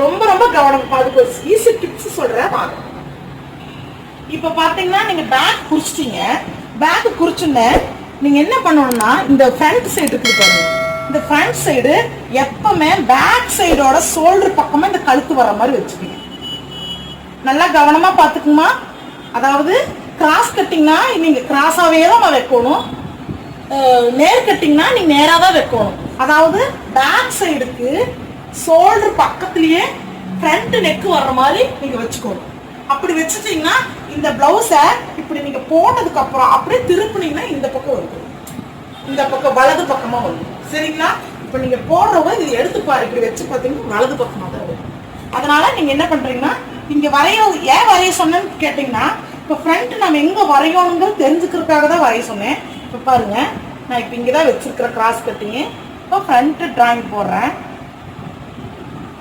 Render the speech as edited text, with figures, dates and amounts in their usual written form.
ரொம்ப ரொம்ப கவனம். அதுக்கு ஒரு ஈஸி டிப்ஸ் சொல்றேன் வாங்க. இப்ப பாத்தீங்கன்னா நீங்க பேக் குறிச்சிட்டீங்க. பேக் குறிச்சுன்னு நீங்க என்ன பண்ணணும்னா இந்த ஃப்ரண்ட் சைடு இருக்கு பாருங்க. இந்த ஃப்ரண்ட் சைடு எப்பவுமே பேக் சைடோட ஷோல்டர் பக்கமா இந்த கழுத்து வர மாதிரி வச்சுக்கணும். நல்லா கவனமா பாத்துக்குமா. அதாவது கிராஸ் கட்டிங்னா நீங்க கிராஸாவே தான் வைக்கணும். நேர் கட்டிங்னா நீங்க நேரா தான் வைக்கணும். அதாவது பேக் சைடுக்கு ஷோல்டர் பக்கத்துலயே ஃப்ரண்ட் நெக் வர்ற மாதிரி நீங்க வச்சுக்கணும். அப்படி வச்சுட்டீங்கன்னா இந்த பிளவுஸை இப்படி நீங்க போட்டதுக்கு அப்புறம் அப்படியே திருப்பினீங்கன்னா இந்த பக்கம் வருது, இந்த பக்கம் வலது பக்கமா வரும். சரிங்களா? இப்ப நீங்க போடுறவங்க இது எடுத்து பாரு, இப்படி வச்சு பாத்தீங்கன்னா வலது பக்கமா தான் வரும். அதனால நீங்க என்ன பண்றீங்கன்னா இங்க ஏன் வரைய சொன்னேன்னு கேட்டீங்கன்னா இப்ப ஃப்ரண்ட் நம்ம எங்க வரையணுங்கிறது தெரிஞ்சுக்கிறதுக்காக தான் வரைய சொன்னேன். இப்ப பாருங்க, நான் இப்ப இங்கதான் வச்சிருக்கிற கிராஸ் கட்டிங். இப்போ ஃப்ரண்ட் டிராயிங் போடுறேன்.